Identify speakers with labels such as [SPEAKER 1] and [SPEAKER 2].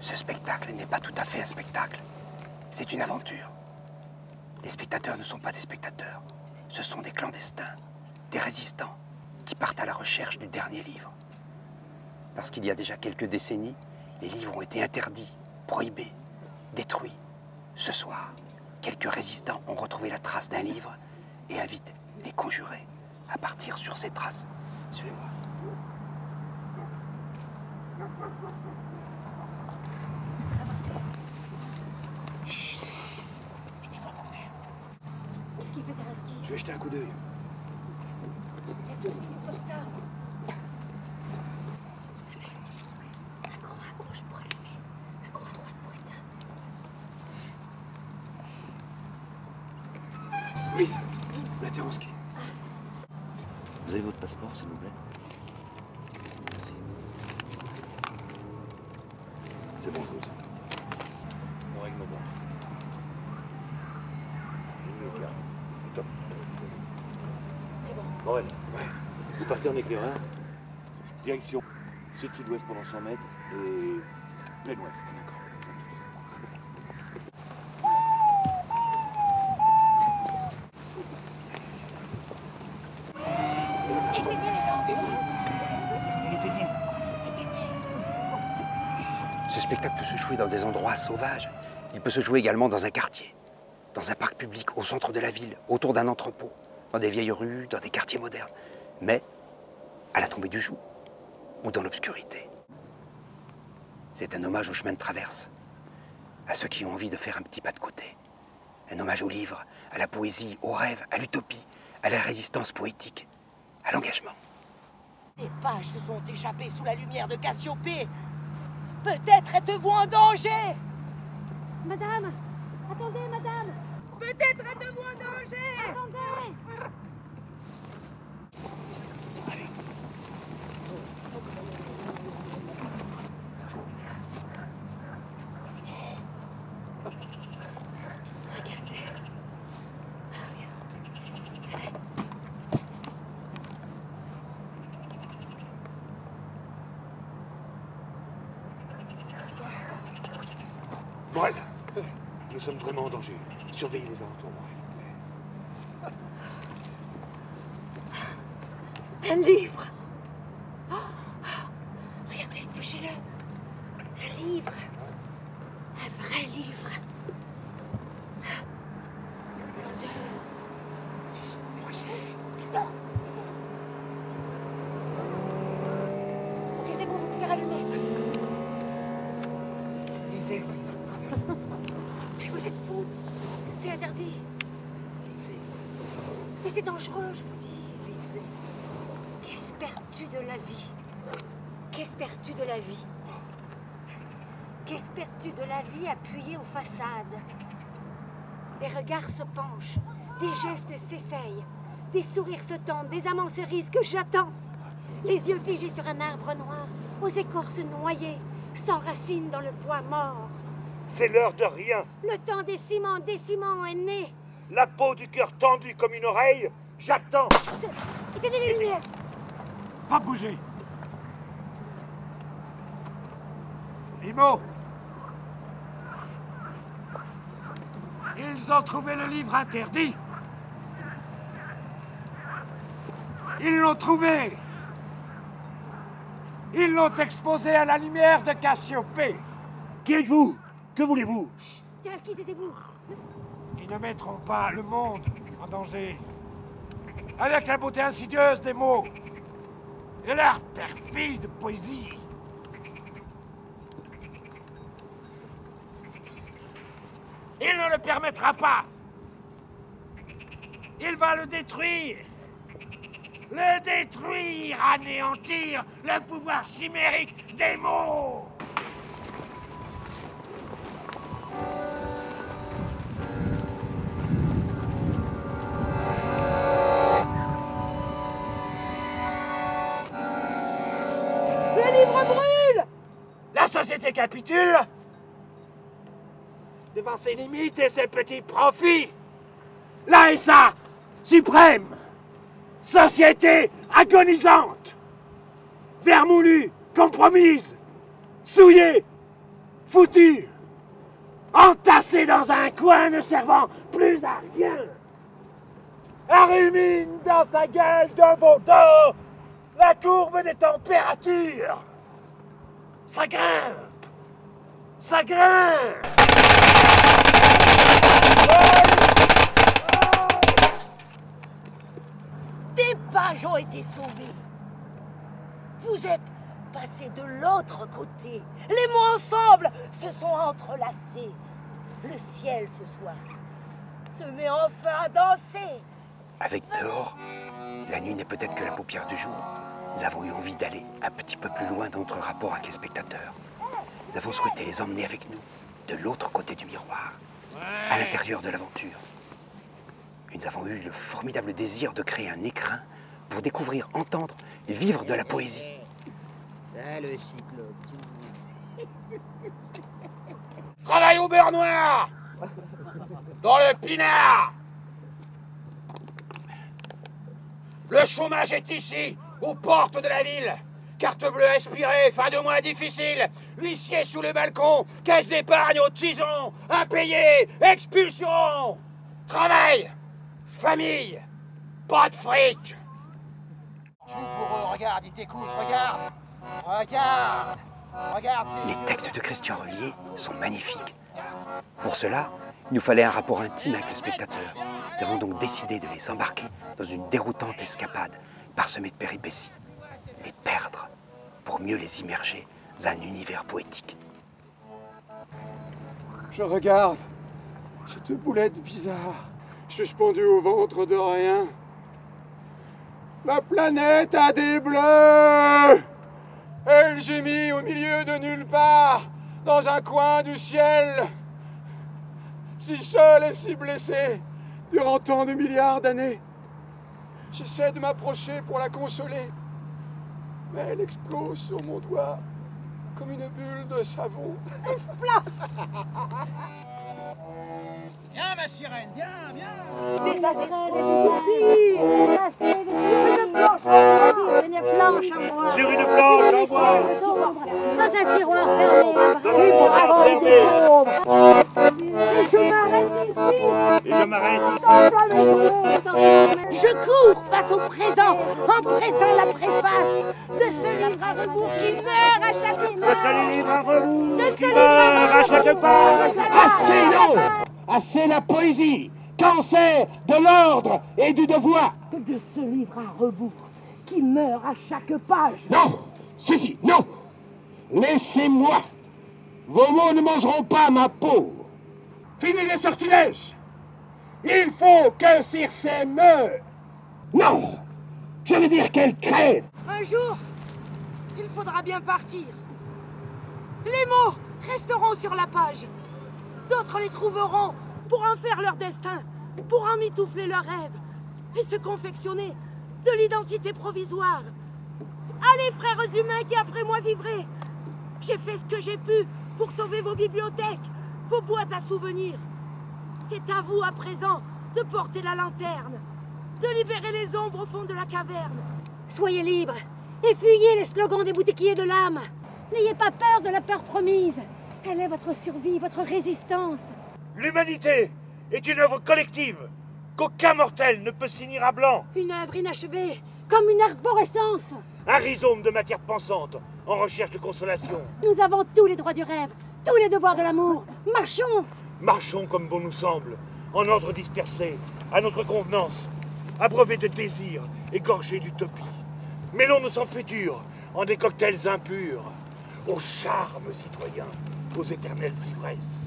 [SPEAKER 1] Ce spectacle n'est pas tout à fait un spectacle. C'est une aventure. Les spectateurs ne sont pas des spectateurs. Ce sont des clandestins, des résistants qui partent à la recherche du dernier livre. Parce qu'il y a déjà quelques décennies, les livres ont été interdits, prohibés, détruits. Ce soir, quelques résistants ont retrouvé la trace d'un livre et invitent les conjurés à partir sur ces traces. Suivez-moi.
[SPEAKER 2] Qu'est-ce qu'il fait, Taraski?
[SPEAKER 3] Je vais jeter un coup d'œil.
[SPEAKER 2] Il y a 2 minutes de retard. Un grand à gauche pour allumer, un grand à droite pour éteindre.
[SPEAKER 3] Louise, la Taraski.
[SPEAKER 4] Vous avez votre passeport, s'il vous plaît? Merci. C'est bon, Louise. On règle nos banques. J'ai mis au quart. Top.
[SPEAKER 2] C'est bon.
[SPEAKER 4] Morel. Ouais. C'est parti en éclaireur. Direction sud-sud-ouest pendant 100 mètres et plein ouest. D'accord.
[SPEAKER 1] Ce spectacle peut se jouer dans des endroits sauvages. Il peut se jouer également dans un quartier, dans un parc public, au centre de la ville, autour d'un entrepôt, dans des vieilles rues, dans des quartiers modernes. Mais à la tombée du jour ou dans l'obscurité. C'est un hommage au chemin de traverse, à ceux qui ont envie de faire un petit pas de côté. Un hommage au livre, à la poésie, au rêve, à l'utopie, à la résistance poétique, à l'engagement.
[SPEAKER 2] Des pages se sont échappées sous la lumière de Cassiopée. Peut-être êtes-vous en danger.
[SPEAKER 5] Madame! Attendez, madame!
[SPEAKER 2] Peut-être êtes-vous en danger.
[SPEAKER 5] Attendez!
[SPEAKER 2] Regardez.
[SPEAKER 3] Morel, nous sommes vraiment en danger. Surveillez les alentours, Morel.
[SPEAKER 2] Un livre. Oh, regardez, touchez-le. Un livre. Un vrai livre.
[SPEAKER 5] Ok, c'est bon, vous pouvez rallumer.
[SPEAKER 3] Lisez.
[SPEAKER 5] Mais vous êtes fous! C'est interdit! Mais c'est dangereux, je vous dis! Qu'espères-tu de la vie? Qu'espères-tu de la vie? Qu'espères-tu de la vie appuyée aux façades? Des regards se penchent, des gestes s'essayent, des sourires se tendent, des amants se risent que j'attends. Les yeux figés sur un arbre noir, aux écorces noyées, sans racines dans le bois mort.
[SPEAKER 3] C'est l'heure de rien.
[SPEAKER 5] Le temps des ciments est né.
[SPEAKER 3] La peau du cœur tendue comme une oreille. J'attends.
[SPEAKER 5] Éteignez les lumières.
[SPEAKER 3] Pas bouger. Limo. Ils ont trouvé le livre interdit. Ils l'ont trouvé. Ils l'ont exposé à la lumière de Cassiopée. Qui êtes-vous? Que voulez-vous?
[SPEAKER 5] Taraski, taisez-vous.
[SPEAKER 3] Ils ne mettront pas le monde en danger. Avec la beauté insidieuse des mots et leur perfide poésie. Il ne le permettra pas. Il va le détruire. Le détruire, anéantir le pouvoir chimérique des mots.
[SPEAKER 2] Le livre brûle.
[SPEAKER 3] La société capitule devant ses limites et ses petits profits. La SA suprême, société agonisante, vermoulue, compromise, souillée, foutu, entassé dans un coin ne servant plus à rien. Un rumine dans sa gueule de vautour la courbe des températures. Ça grimpe, ça grimpe.
[SPEAKER 2] Des pages ont été sauvées. Vous êtes passés de l'autre côté. Les mots ensemble se sont entrelacés. Le ciel ce soir se met enfin à danser.
[SPEAKER 1] Avec dehors, la nuit n'est peut-être que la paupière du jour. Nous avons eu envie d'aller un petit peu plus loin dans notre rapport avec les spectateurs. Nous avons souhaité les emmener avec nous, de l'autre côté du miroir, à l'intérieur de l'aventure. Et nous avons eu le formidable désir de créer un écrin pour découvrir, entendre et vivre de la poésie.
[SPEAKER 6] Ah, le cyclope.
[SPEAKER 3] Travaille au beurre noir, dans le pinard. Le chômage est ici, aux portes de la ville. Carte bleue expirée, fin de mois difficile. Huissier sous le balcon, caisse d'épargne au tison. Impayé, expulsion. Travail, famille, pas de fric. Joue pour eux, regarde, ils t'écoutent, regarde. Regarde, regarde.
[SPEAKER 1] Les textes de Christian Relier sont magnifiques. Pour cela, il nous fallait un rapport intime avec le spectateur. Nous avons donc décidé de les embarquer dans une déroutante escapade parsemée de péripéties. Les perdre pour mieux les immerger dans un univers poétique.
[SPEAKER 3] Je regarde cette boulette bizarre, suspendue au ventre de rien. La planète a des bleus. Elle gémit au milieu de nulle part, dans un coin du ciel. Si seule et si blessée, durant tant de milliards d'années. J'essaie de m'approcher pour la consoler, mais elle explose sur mon doigt comme une bulle de savon. Viens ma sirène, viens, viens.
[SPEAKER 5] Des une planche en bois.
[SPEAKER 4] Sur une planche en bois.
[SPEAKER 5] Dans un tiroir fermé.
[SPEAKER 2] Et je m'arrête ici.
[SPEAKER 4] Et je m'arrête ici.
[SPEAKER 2] Je cours face au présent, en pressant la préface de ce livre à rebours qui meurt à chaque
[SPEAKER 4] De ce livre à rebours
[SPEAKER 2] De
[SPEAKER 4] qui
[SPEAKER 2] ce
[SPEAKER 4] meurt à chaque page.
[SPEAKER 3] Assez non! Assez la poésie! Cancer de l'ordre et du devoir!
[SPEAKER 2] de ce livre à rebours qui meurt à chaque page.
[SPEAKER 3] Non! Suffit! Non! Laissez-moi! Vos mots ne mangeront pas ma peau! Fini les sortilèges! Il faut que Circé meure! Non! Je veux dire qu'elle crève!
[SPEAKER 2] Un jour, il faudra bien partir. Les mots resteront sur la page. D'autres les trouveront pour en faire leur destin, pour en mitoufler leurs rêves et se confectionner de l'identité provisoire. Allez, frères humains qui après moi vivrez, j'ai fait ce que j'ai pu pour sauver vos bibliothèques, vos boîtes à souvenirs. C'est à vous à présent de porter la lanterne, de libérer les ombres au fond de la caverne.
[SPEAKER 5] Soyez libres et fuyez les slogans des boutiquiers de l'âme. N'ayez pas peur de la peur promise. Elle est votre survie, votre résistance.
[SPEAKER 4] L'humanité est une œuvre collective qu'aucun mortel ne peut s'unir à blanc.
[SPEAKER 5] Une œuvre inachevée, comme une arborescence.
[SPEAKER 4] Un rhizome de matière pensante en recherche de consolation.
[SPEAKER 5] Nous avons tous les droits du rêve, tous les devoirs de l'amour. Marchons!
[SPEAKER 4] Marchons comme bon nous semble, en ordre dispersé, à notre convenance, abreuvés de désirs et gorgés d'utopie. Mêlons-nous sans futur en des cocktails impurs, au charme citoyen, aux éternelles ivresses.